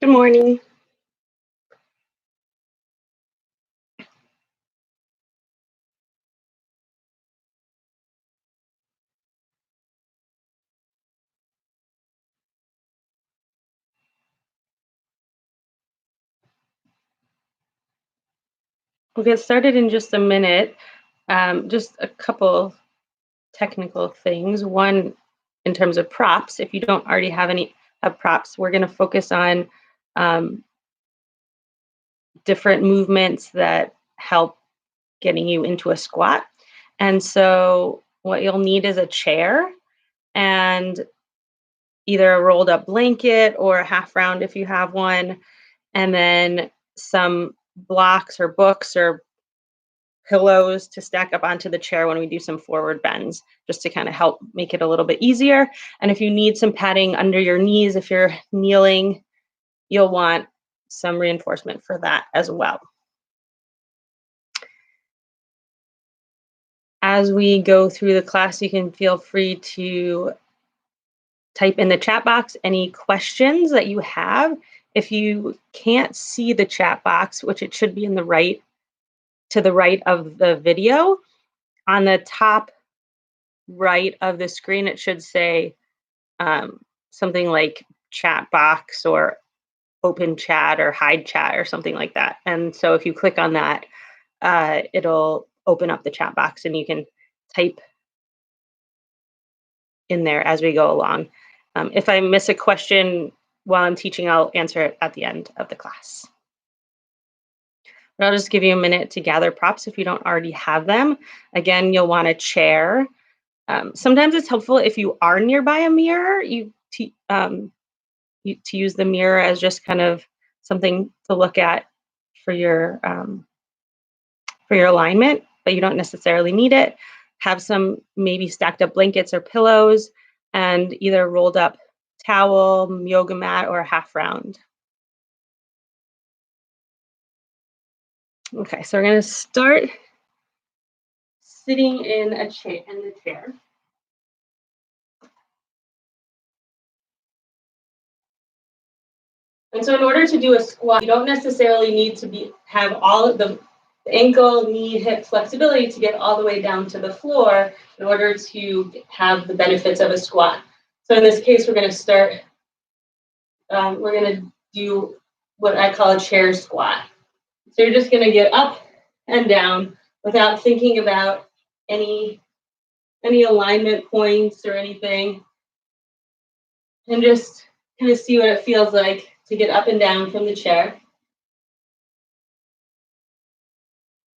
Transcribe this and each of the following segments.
Good morning. We'll get started in just a minute. Just a couple technical things. One, in terms of props, if you don't already have any props, we're going to focus on um, different movements that help getting you into a squat. And so, what you'll need is a chair and either a rolled up blanket or a half round if you have one, and then some blocks or books or pillows to stack up onto the chair when we do some forward bends, just to kind of help make it a little bit easier. And if you need some padding under your knees, if you're kneeling, you'll want some reinforcement for that as well. As we go through the class, you can feel free to type in the chat box any questions that you have. If you can't see the chat box, which it should be in the right to the right of the video, on the top right of the screen, it should say um, something like chat box or open chat or hide chat or something like that. And so if you click on that, it'll open up the chat box and you can type in there as we go along. If I miss a question while I'm teaching, I'll answer it at the end of the class. But I'll just give you a minute to gather props if you don't already have them. Again, you'll want a chair. Sometimes it's helpful if you are nearby a mirror, to use the mirror as just kind of something to look at for your alignment, but you don't necessarily need it. Have some maybe stacked up blankets or pillows, and either rolled up towel, yoga mat, or a half round. Okay, so we're going to start sitting in the chair. And so in order to do a squat, you don't necessarily need to have all of the ankle, knee, hip flexibility to get all the way down to the floor in order to have the benefits of a squat. So in this case, we're going to do what I call a chair squat. So you're just going to get up and down without thinking about any alignment points or anything, and just kind of see what it feels like to get up and down from the chair.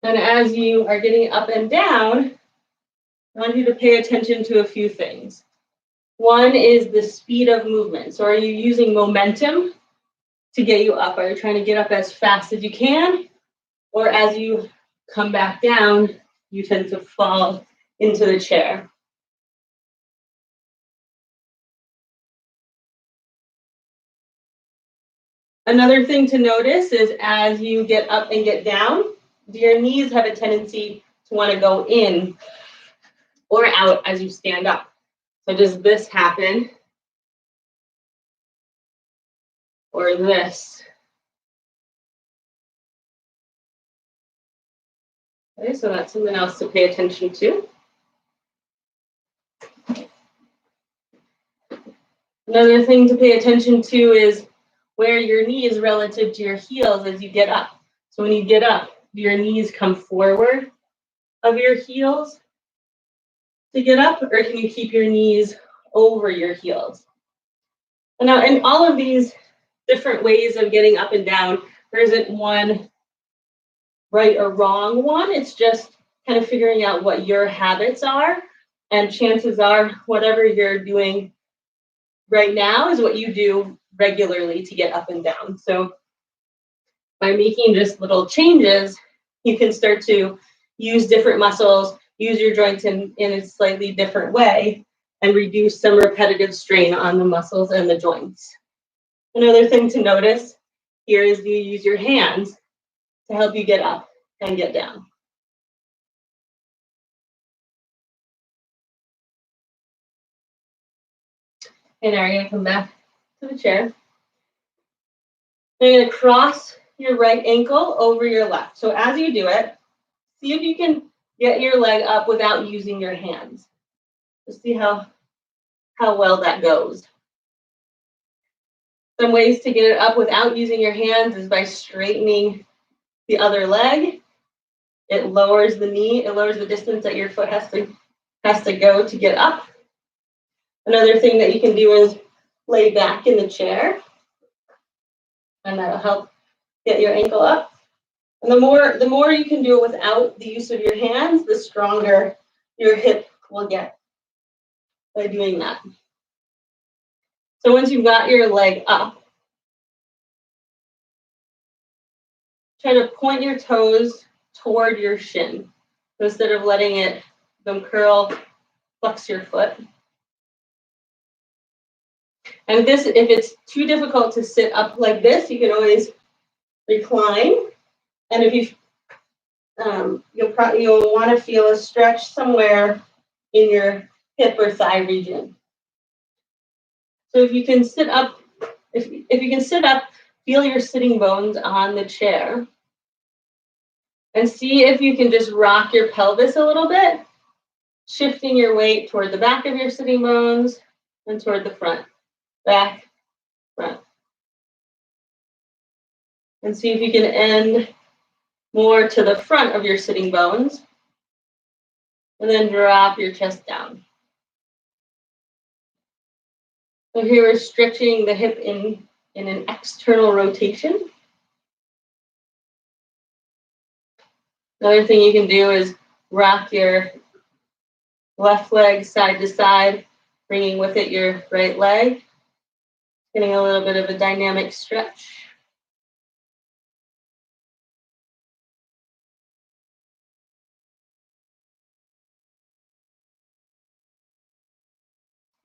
And as you are getting up and down, I want you to pay attention to a few things. One is the speed of movement. So are you using momentum to get you up? Are you trying to get up as fast as you can? Or as you come back down, you tend to fall into the chair? Another thing to notice is as you get up and get down, do your knees have a tendency to want to go in or out as you stand up? So does this happen? Or this? Okay, so that's something else to pay attention to. Another thing to pay attention to is where your knee is relative to your heels as you get up. So when you get up, do your knees come forward of your heels to get up, or can you keep your knees over your heels? And now, in all of these different ways of getting up and down, there isn't one right or wrong one. It's just kind of figuring out what your habits are. And chances are, whatever you're doing right now is what you do regularly to get up and down. So by making just little changes, you can start to use different muscles, use your joints in a slightly different way, and reduce some repetitive strain on the muscles and the joints. Another thing to notice here is you use your hands to help you get up and get down. And now you're going to come back to the chair. You're going to cross your right ankle over your left. So as you do it, see if you can get your leg up without using your hands. Just see how well that goes. Some ways to get it up without using your hands is by straightening the other leg. It lowers the knee, it lowers the distance that your foot has to go to get up. Another thing that you can do is lay back in the chair, and that'll help get your ankle up. And the more you can do it without the use of your hands, the stronger your hip will get by doing that. So once you've got your leg up, try to point your toes toward your shin. So instead of letting them curl, flex your foot. And if it's too difficult to sit up like this, you can always recline. And if you'll want to feel a stretch somewhere in your hip or thigh region. So if you can sit up, if you can sit up, feel your sitting bones on the chair, and see if you can just rock your pelvis a little bit, shifting your weight toward the back of your sitting bones and toward the front, back, front. And see if you can end more to the front of your sitting bones, and then drop your chest down. So here we're stretching the hip in an external rotation. Another thing you can do is rock your left leg side to side, bringing with it your right leg, getting a little bit of a dynamic stretch.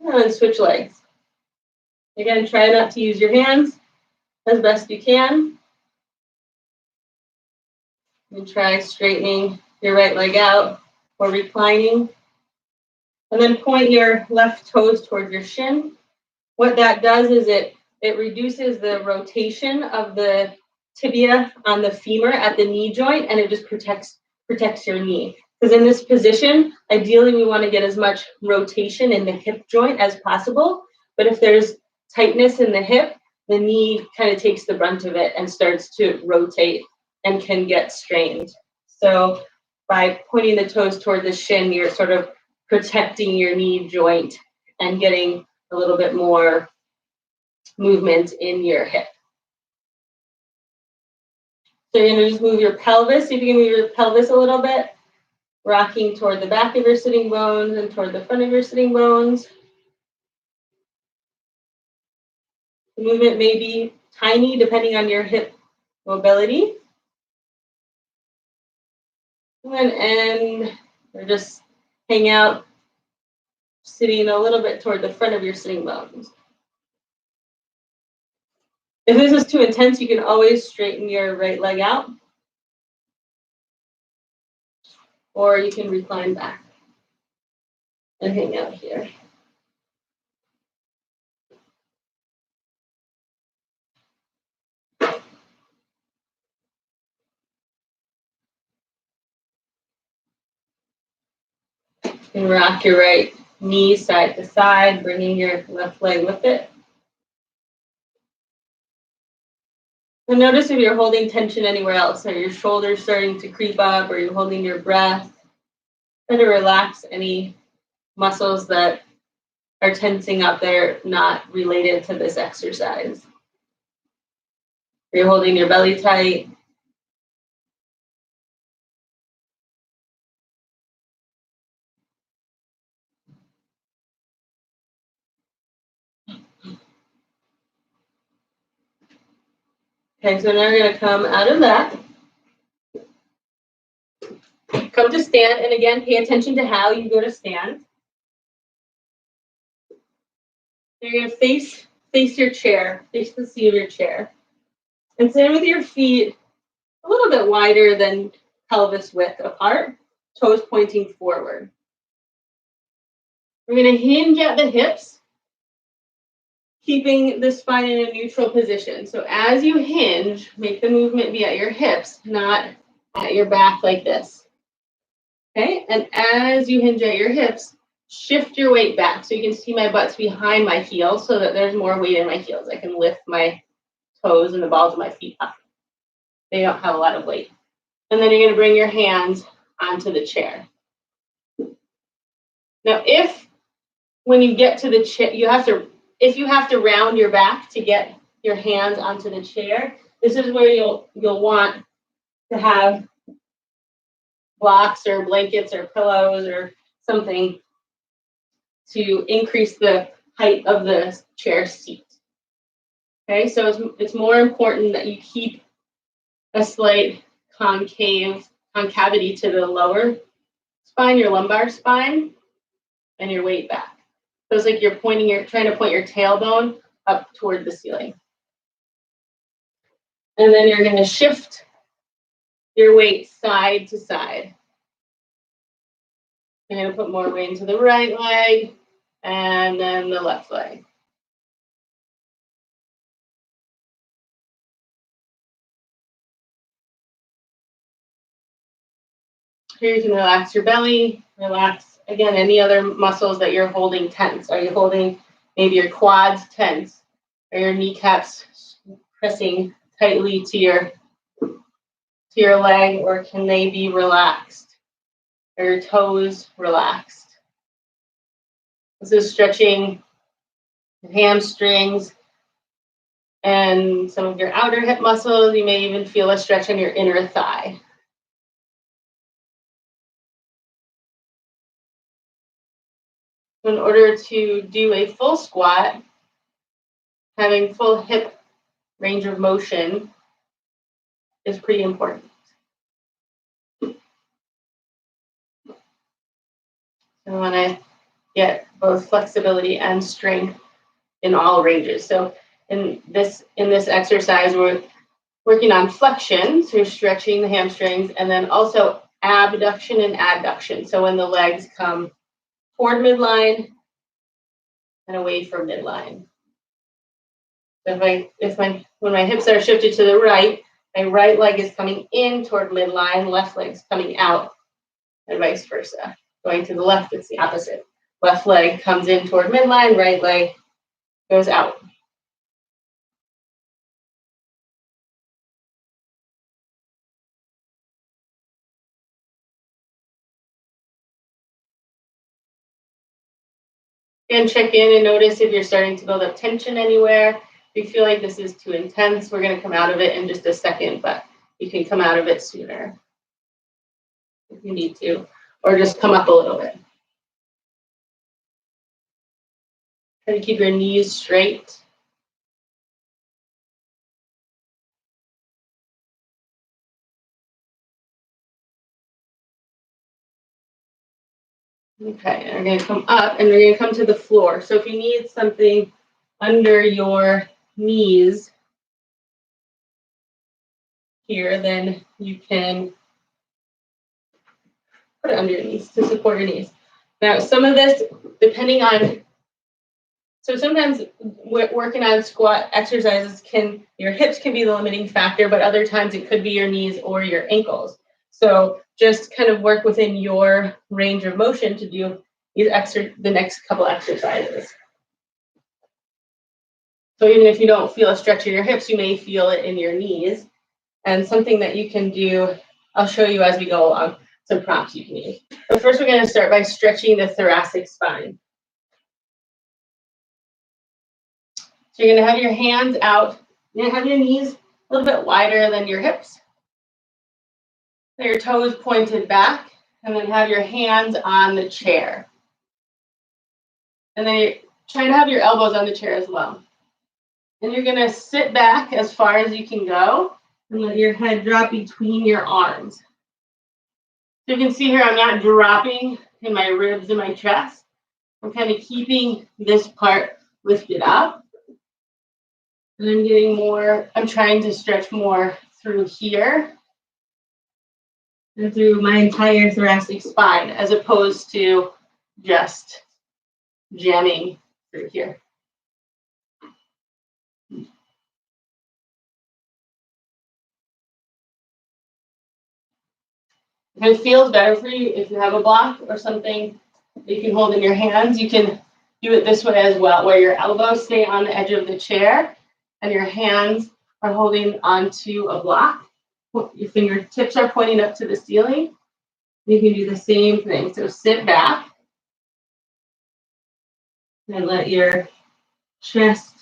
And then switch legs. Again, try not to use your hands as best you can. And try straightening your right leg out or reclining. And then point your left toes toward your shin. What that does is it reduces the rotation of the tibia on the femur at the knee joint, and it just protects your knee. Because in this position, ideally we want to get as much rotation in the hip joint as possible. But if there's tightness in the hip, the knee kind of takes the brunt of it and starts to rotate and can get strained. So by pointing the toes toward the shin, you're sort of protecting your knee joint and getting a little bit more movement in your hip. So you're going to just move your pelvis. See if you can move your pelvis a little bit, rocking toward the back of your sitting bones and toward the front of your sitting bones. The movement may be tiny depending on your hip mobility. And then end, or just hang out, sitting a little bit toward the front of your sitting bones. If this is too intense, you can always straighten your right leg out, or you can recline back and hang out here. And rock your right knee side to side, bringing your left leg with it. And notice if you're holding tension anywhere else. Are your shoulders starting to creep up? Or you're holding your breath? Try to relax any muscles that are tensing up that are not related to this exercise. You're holding your belly tight. Okay, so now you're going to come out of that. Come to stand, and again, pay attention to how you go to stand. You're going to face your chair, face the seat of your chair. And stand with your feet a little bit wider than pelvis width apart, toes pointing forward. We're going to hinge at the hips. keeping the spine in a neutral position. So as you hinge, make the movement be at your hips, not at your back like this. Okay, and as you hinge at your hips, shift your weight back. So you can see my butt's behind my heels so that there's more weight in my heels. I can lift my toes and the balls of my feet up. They don't have a lot of weight. And then you're going to bring your hands onto the chair. Now, if when you get to the chair, if you have to round your back to get your hands onto the chair, this is where you'll want to have blocks or blankets or pillows or something to increase the height of the chair seat. Okay, so it's more important that you keep a slight concavity to the lower spine, your lumbar spine, and your weight back. So it's like you're trying to point your tailbone up toward the ceiling. And then you're going to shift your weight side to side. You're going to put more weight into the right leg and then the left leg. Here you can relax your belly, relax, again, any other muscles that you're holding tense. Are you holding maybe your quads tense? Are your kneecaps pressing tightly to your leg, or can they be relaxed? Are your toes relaxed? This is stretching the hamstrings and some of your outer hip muscles. You may even feel a stretch in your inner thigh. In order to do a full squat, having full hip range of motion is pretty important. I want to get both flexibility and strength in all ranges. So in this exercise, we're working on flexion, so you're stretching the hamstrings, and then also abduction and adduction. So when the legs come toward midline and away from midline. So when my hips are shifted to the right, my right leg is coming in toward midline, left leg's coming out, and vice versa. Going to the left, it's the opposite. Left leg comes in toward midline, right leg goes out. And check in and notice if you're starting to build up tension anywhere. If you feel like this is too intense, we're going to come out of it in just a second, but you can come out of it sooner if you need to, or just come up a little bit. Try to keep your knees straight. Okay, and we're going to come up and we're going to come to the floor. So if you need something under your knees here, then you can put it under your knees to support your knees. Now, some of this, depending on, so sometimes working on squat exercises your hips can be the limiting factor, but other times it could be your knees or your ankles. So just kind of work within your range of motion to do the next couple exercises. So even if you don't feel a stretch in your hips, you may feel it in your knees. And something that you can do, I'll show you as we go along, some prompts you can use. But first we're going to start by stretching the thoracic spine. So you're going to have your hands out. You're going to have your knees a little bit wider than your hips. So your toes pointed back, and then have your hands on the chair. And then you're trying to have your elbows on the chair as well. And you're going to sit back as far as you can go and let your head drop between your arms. So you can see here I'm not dropping in my ribs and my chest. I'm kind of keeping this part lifted up. And I'm trying to stretch more through here and through my entire thoracic spine, as opposed to just jamming through here. If it feels better for you, if you have a block or something that you can hold in your hands, you can do it this way as well, where your elbows stay on the edge of the chair and your hands are holding onto a block. Your fingertips are pointing up to the ceiling. You can do the same thing. So sit back and let your chest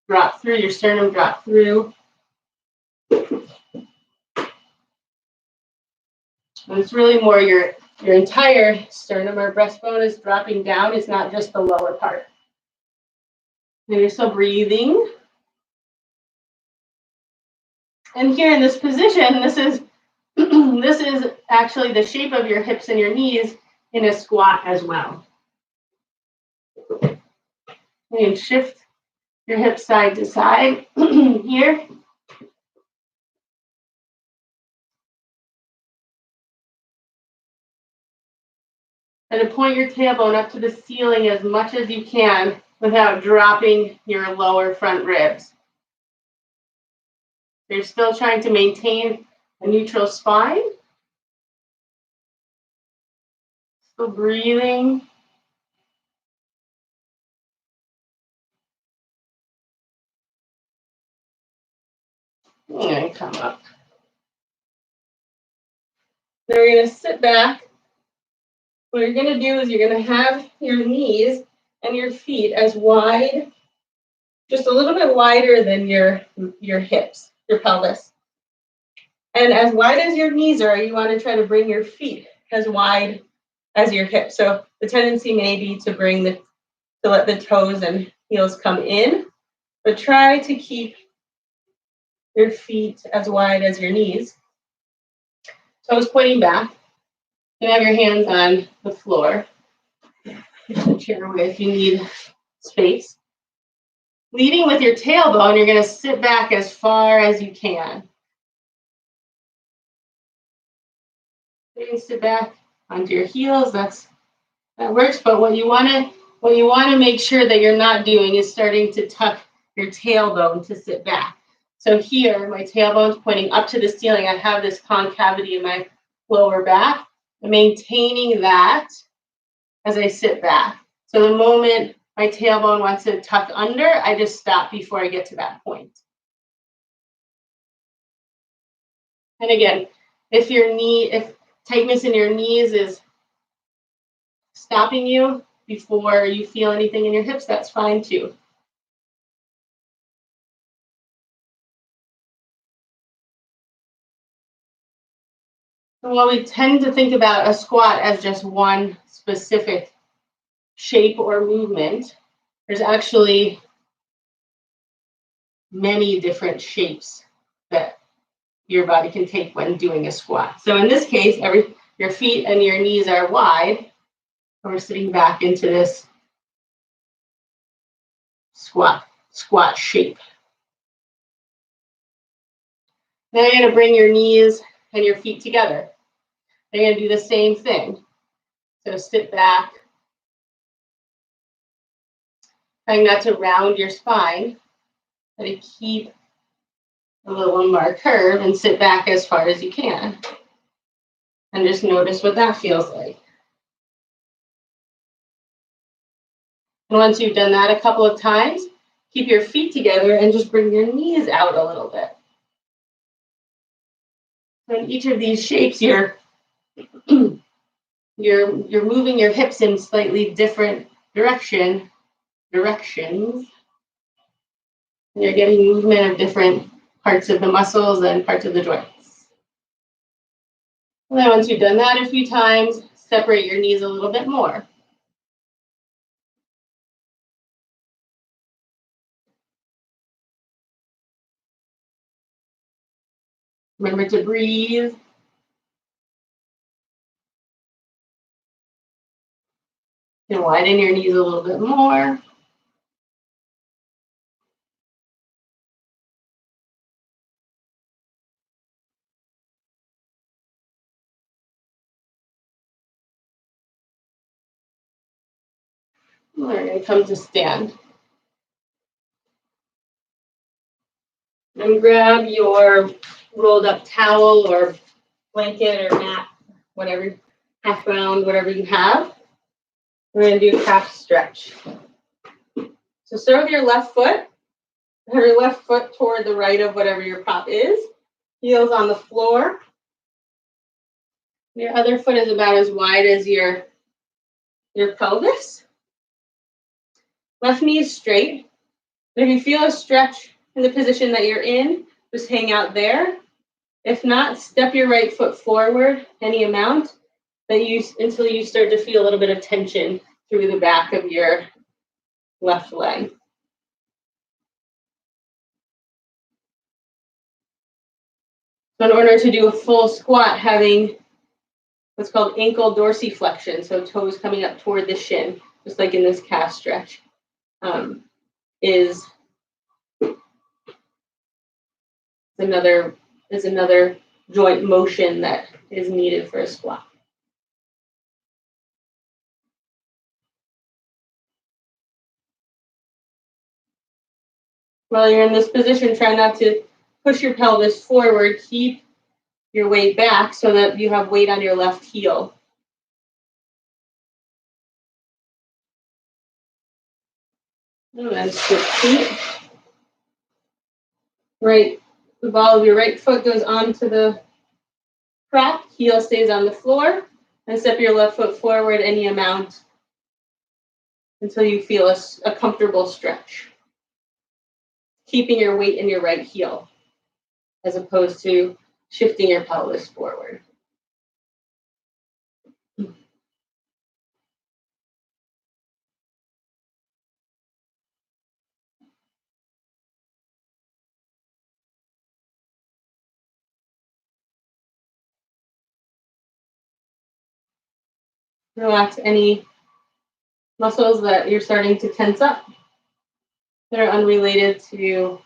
drop through, your sternum drop through. And it's really more your entire sternum or breastbone is dropping down. It's not just the lower part. And you're still breathing. And here in this position, this is this is actually the shape of your hips and your knees in a squat as well. You can shift your hips side to side here. And to point your tailbone up to the ceiling as much as you can without dropping your lower front ribs. You're still trying to maintain a neutral spine. Still breathing. And come up. Now you're going to sit back. What you're going to do is you're going to have your knees and your feet as wide, just a little bit wider than your hips, your pelvis. And as wide as your knees are, you want to try to bring your feet as wide as your hips. So the tendency may be to let the toes and heels come in, but try to keep your feet as wide as your knees. Toes pointing back. You can have your hands on the floor. Push the chair away if you need space. Leading with your tailbone, you're going to sit back as far as you can. You can sit back onto your heels. That works. But what you want to make sure that you're not doing is starting to tuck your tailbone to sit back. So here, my tailbone's pointing up to the ceiling. I have this concavity in my lower back. I'm maintaining that as I sit back. So the moment my tailbone wants to tuck under, I just stop before I get to that point. And again, if tightness in your knees is stopping you before you feel anything in your hips, that's fine too. And while we tend to think about a squat as just one specific shape or movement, there's actually many different shapes that your body can take when doing a squat. So in this case, your feet and your knees are wide, and we're sitting back into this squat shape. Now you're going to bring your knees and your feet together. You're going to do the same thing. So sit back, trying not to round your spine, but to keep a little lumbar curve and sit back as far as you can. And just notice what that feels like. And once you've done that a couple of times, keep your feet together and just bring your knees out a little bit. So in each of these shapes, you're moving your hips in slightly different directions. And you're getting movement of different parts of the muscles and parts of the joints. And then once you've done that a few times, separate your knees a little bit more. Remember to breathe. And widen your knees a little bit more. We're going to come to stand. And grab your rolled up towel or blanket or mat whatever, half round, whatever you have. We're going to do calf stretch. So start with your left foot. Have your left foot toward the right of whatever your prop is. Heels on the floor. Your other foot is about as wide as your pelvis. Left knee is straight. If you feel a stretch in the position that you're in, just hang out there. If not, step your right foot forward any amount until you start to feel a little bit of tension through the back of your left leg. So in order to do a full squat, having what's called ankle dorsiflexion, so toes coming up toward the shin, just like in this calf stretch, is another joint motion that is needed for a squat. While you're in this position, try not to push your pelvis forward. Keep your weight back so that you have weight on your left heel. And then switch feet. Right, the ball of your right foot goes onto the prop, heel stays on the floor, and step your left foot forward any amount until you feel a comfortable stretch. Keeping your weight in your right heel, as opposed to shifting your pelvis forward. Relax any muscles that you're starting to tense up that are unrelated to your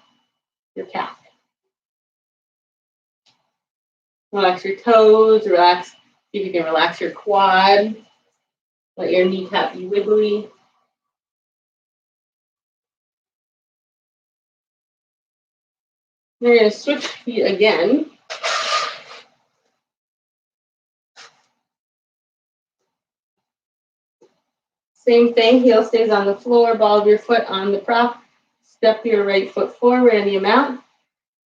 calf. Relax your toes, see if you can relax your quad. Let your kneecap be wiggly. You're going to switch feet again. Same thing, heel stays on the floor, ball of your foot on the prop. Step your right foot forward any amount.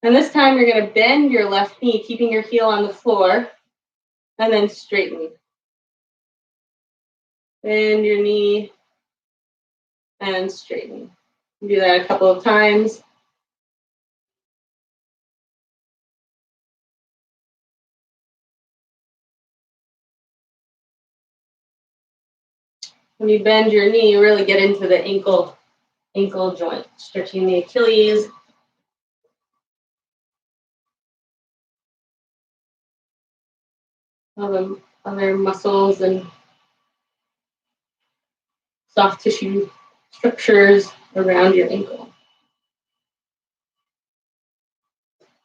And this time you're going to bend your left knee, keeping your heel on the floor, and then straighten. Bend your knee and straighten. Do that a couple of times. When you bend your knee, you really get into the ankle joint, stretching the Achilles. Other muscles and soft tissue structures around your ankle.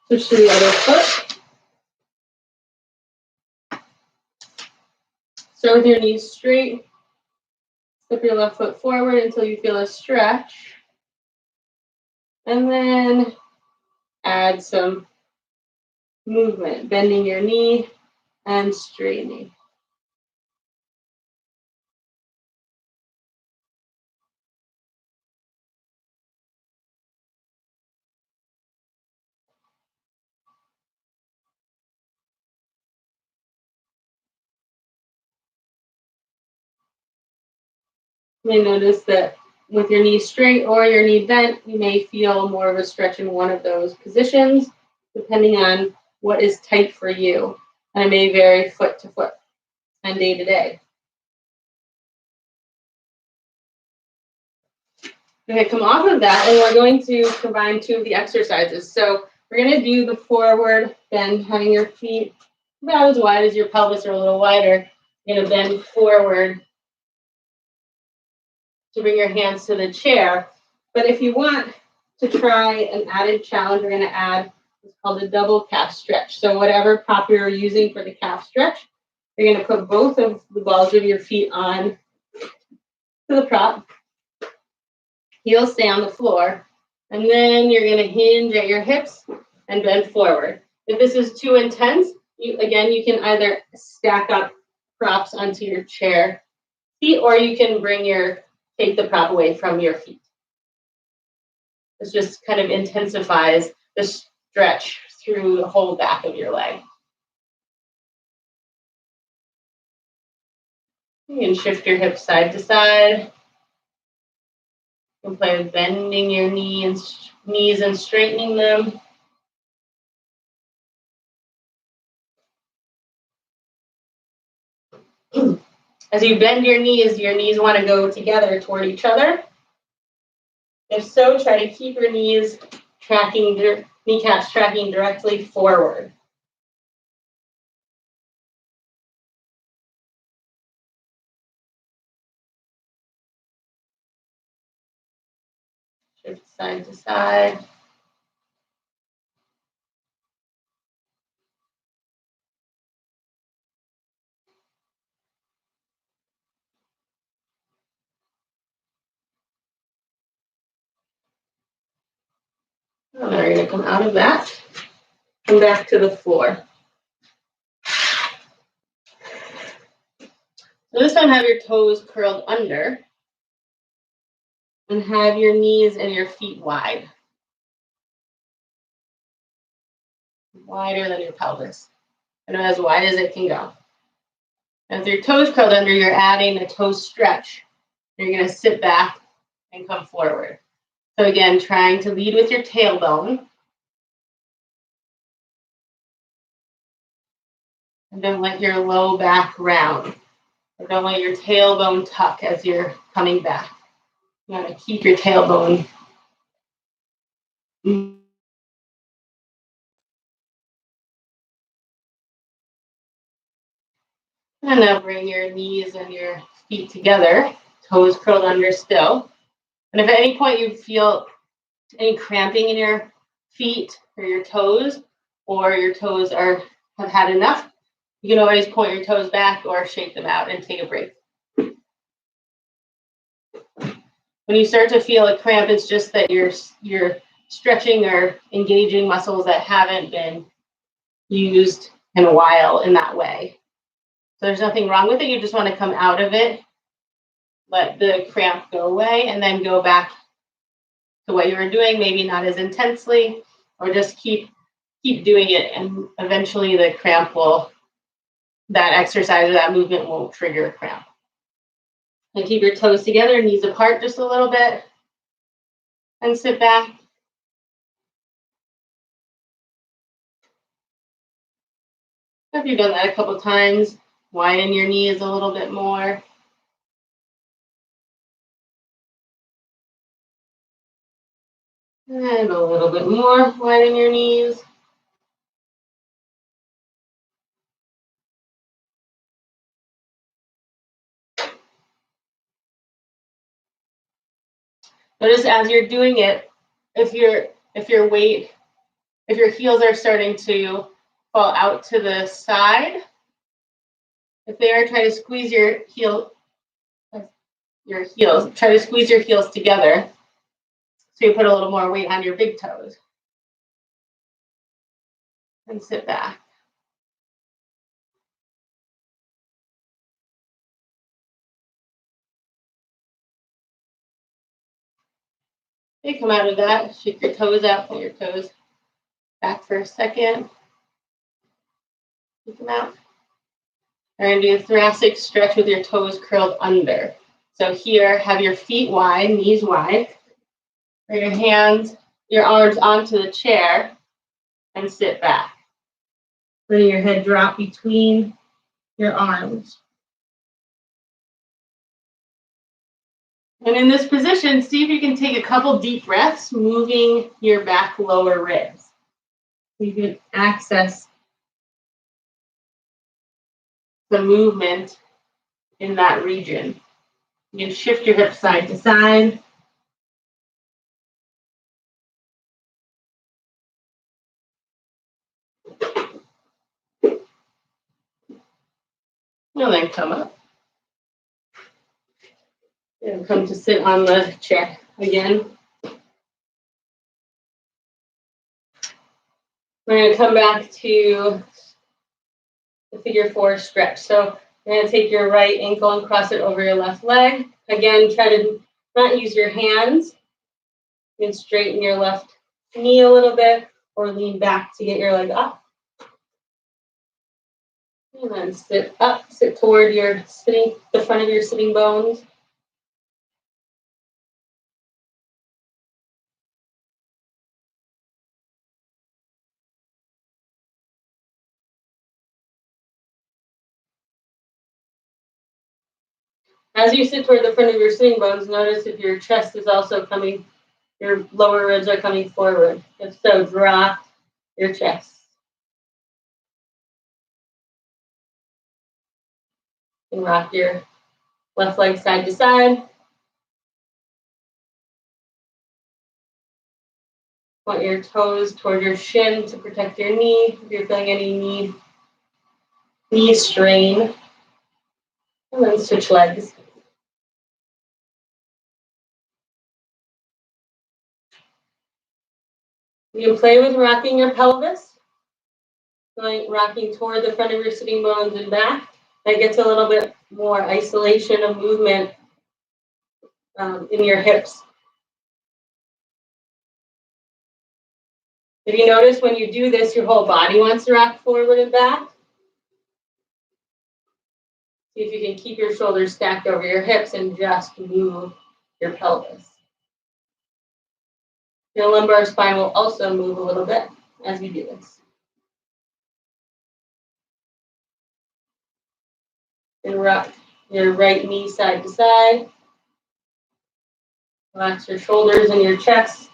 Switch to the other foot. Start with your knees straight. Step your left foot forward until you feel a stretch. And then add some movement, bending your knee and straightening. You may notice that with your knee straight or your knee bent, you may feel more of a stretch in one of those positions, depending on what is tight for you. And it may vary foot to foot and day to day. Okay, come off of that, and we're going to combine two of the exercises. So we're going to do the forward bend, having your feet about as wide as your pelvis or a little wider. You're going to bend forward to bring your hands to the chair. But if you want to try an added challenge, we're going to add what's called a double calf stretch. So whatever prop you're using for the calf stretch, you're going to put both of the balls of your feet on to the prop. Heels stay on the floor. And then you're going to hinge at your hips and bend forward. If this is too intense, You can either stack up props onto your chair feet, or you can take the prop away from your feet. This just kind of intensifies the stretch through the whole back of your leg. You can shift your hips side to side. You can play with bending your knees and straightening them. As you bend your knees want to go together toward each other. If so, try to keep your knees kneecaps tracking directly forward. Shift side to side. And we're going to come out of that. Come back to the floor. So this time have your toes curled under and have your knees and your feet wide. Wider than your pelvis. And as wide as it can go. And with your toes curled under, you're adding a toe stretch. You're going to sit back and come forward. So again, trying to lead with your tailbone. And don't let your low back round. Or don't let your tailbone tuck as you're coming back. You want to keep your tailbone. And now bring your knees and your feet together, toes curled under still. And if at any point you feel any cramping in your feet or your toes have had enough, you can always point your toes back or shake them out and take a break. When you start to feel a cramp, it's just that you're stretching or engaging muscles that haven't been used in a while in that way. So there's nothing wrong with it. You just want to come out of it, let the cramp go away, and then go back to what you were doing, maybe not as intensely, or just keep doing it, and eventually the cramp that exercise or that movement won't trigger a cramp. And keep your toes together, knees apart just a little bit, and sit back. If you've done that a couple times, widen your knees a little bit more. And a little bit more, widen your knees. Notice as you're doing it, if your heels are starting to fall out to the side, if they are, try to squeeze your heels, try to squeeze your heels together so you put a little more weight on your big toes. And sit back. Okay, come out of that, shake your toes out, pull your toes back for a second. Take them out. We're going to do a thoracic stretch with your toes curled under. So here, have your feet wide, knees wide. Bring your arms onto the chair and sit back. Letting your head drop between your arms. And in this position, see if you can take a couple deep breaths, moving your back lower ribs. You can access the movement in that region. You can shift your hips side to side. And then come up. And come to sit on the chair again. We're going to come back to the figure 4 stretch. So you're going to take your right ankle and cross it over your left leg. Again, try to not use your hands. You can straighten your left knee a little bit or lean back to get your leg up. And then sit up, sit toward your the front of your sitting bones. As you sit toward the front of your sitting bones, notice if your chest is also coming, your lower ribs are coming forward. If so, drop your chest. And rock your left leg side to side. Point your toes toward your shin to protect your knee. If you're feeling any knee strain, and then switch legs. You can play with rocking your pelvis, like rocking toward the front of your sitting bones and back. That gets a little bit more isolation of movement in your hips. If you notice when you do this, your whole body wants to rock forward and back. See if you can keep your shoulders stacked over your hips and just move your pelvis. Your lumbar spine will also move a little bit as you do this. And rock your right knee side to side. Relax your shoulders and your chest.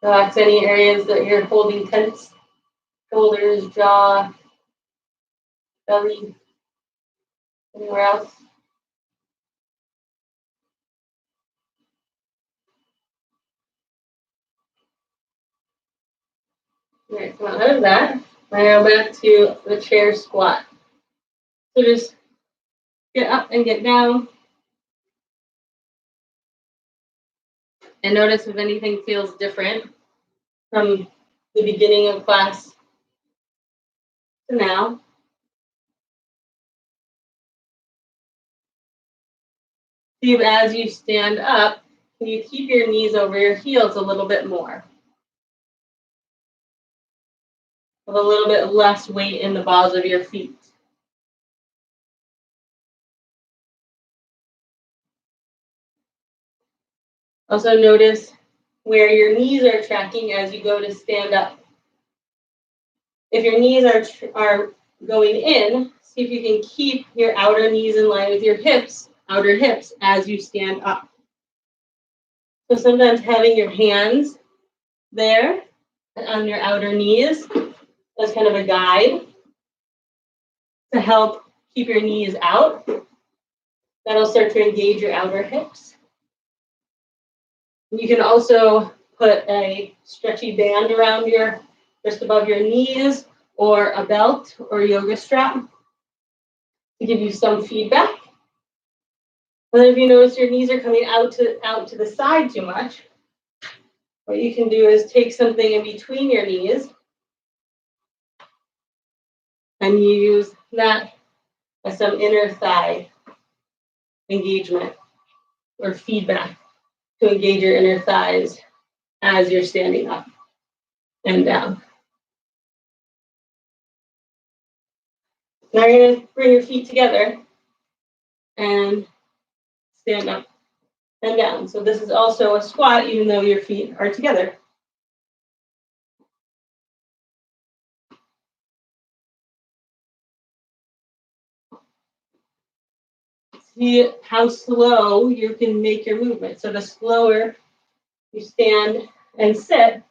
Relax any areas that you're holding tense. Shoulders, jaw, belly, anywhere else. All right, come out of that. Now back to the chair squat. So just get up and get down. And notice if anything feels different from the beginning of class to now. See if as you stand up, can you keep your knees over your heels a little bit more? With a little bit less weight in the balls of your feet. Also notice where your knees are tracking as you go to stand up. If your knees are going in, see if you can keep your outer knees in line with your outer hips as you stand up. So sometimes having your hands there on your outer knees as kind of a guide to help keep your knees out. That'll start to engage your outer hips. You can also put a stretchy band around just above your knees, or a belt or yoga strap to give you some feedback. And then if you notice your knees are coming out to the side too much, what you can do is take something in between your knees and you use that as some inner thigh engagement or feedback to engage your inner thighs as you're standing up and down. Now you're going to bring your feet together and stand up and down. So this is also a squat, even though your feet are together. See how slow you can make your movement. So the slower you stand and sit,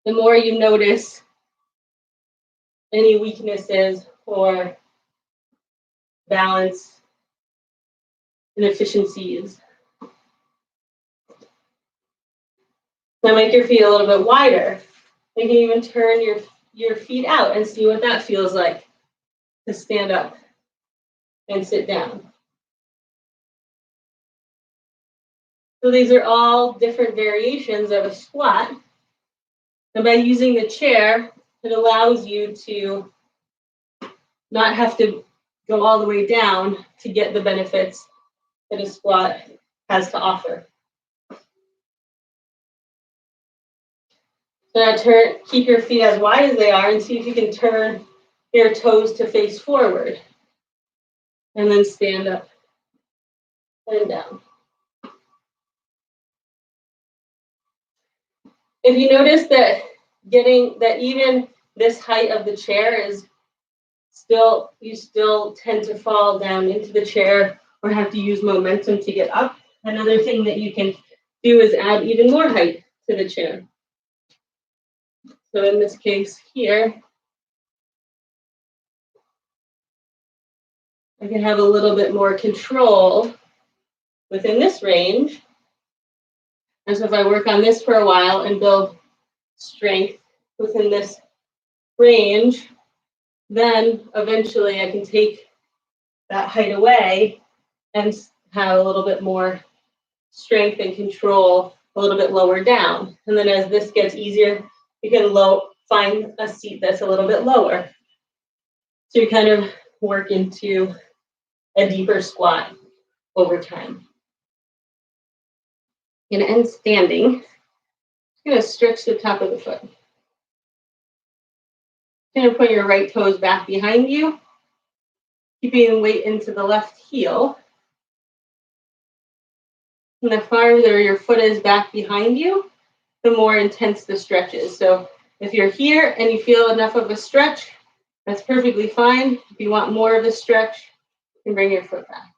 the more you notice any weaknesses or balance inefficiencies Now make your feet a little bit wider. You can even turn your feet out and see what that feels like to stand up and sit down. So these are all different variations of a squat. And by using the chair, it allows you to not have to go all the way down to get the benefits that a squat has to offer. So now keep your feet as wide as they are and see if you can turn your toes to face forward. And then stand up and down. If you notice that even this height of the chair is you still tend to fall down into the chair or have to use momentum to get up, another thing that you can do is add even more height to the chair. So in this case here, I can have a little bit more control within this range. And so if I work on this for a while and build strength within this range, then eventually I can take that height away and have a little bit more strength and control a little bit lower down. And then as this gets easier, you can find a seat that's a little bit lower. So you kind of work into a deeper squat over time. You're going to end standing. You're going to stretch the top of the foot. You're going to put your right toes back behind you, keeping the weight into the left heel. And the farther your foot is back behind you, the more intense the stretch is. So if you're here and you feel enough of a stretch, that's perfectly fine. If you want more of a stretch, you can bring your foot back.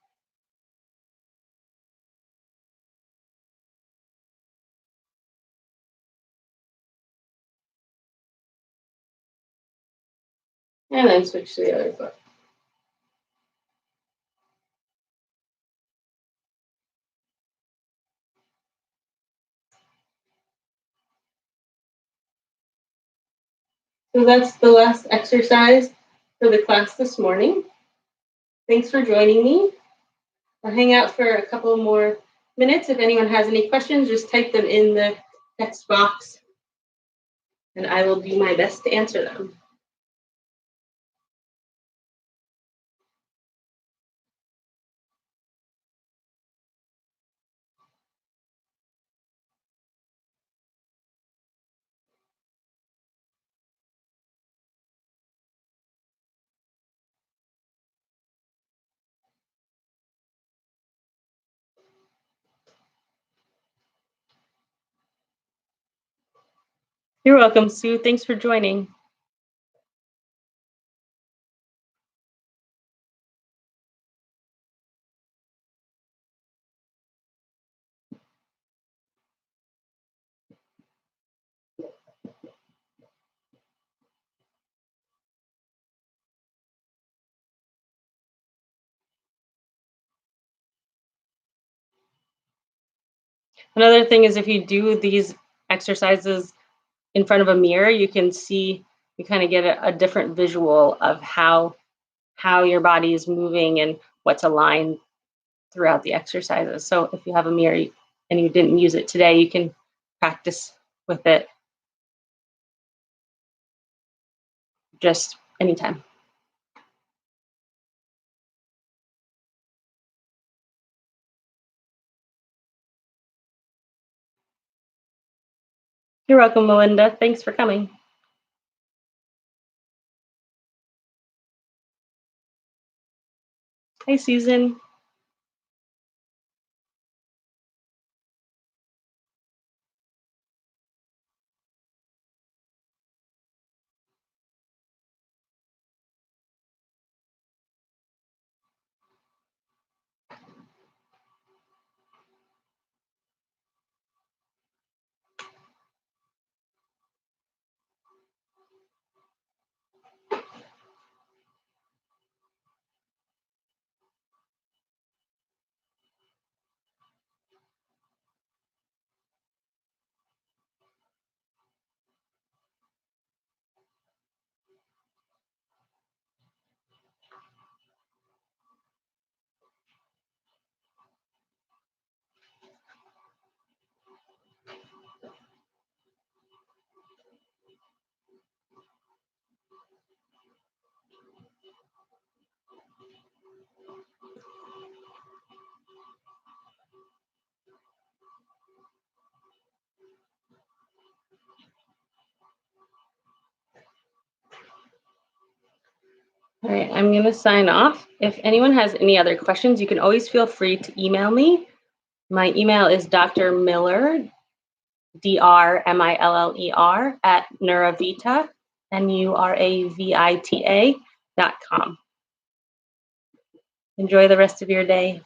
And then switch to the other foot. So that's the last exercise for the class this morning. Thanks for joining me. I'll hang out for a couple more minutes. If anyone has any questions, just type them in the text box, and I will do my best to answer them. You're welcome, Sue. Thanks for joining. Another thing is if you do these exercises in front of a mirror, you can see, you kind of get a different visual of how your body is moving and what's aligned throughout the exercises. So if you have a mirror and you didn't use it today, you can practice with it just anytime. You're welcome, Melinda. Thanks for coming. Hi, Susan. All right, I'm going to sign off. If anyone has any other questions, you can always feel free to email me. My email is drmiller, DRMILLER, at Nuravita, NURAVITA.com. Enjoy the rest of your day.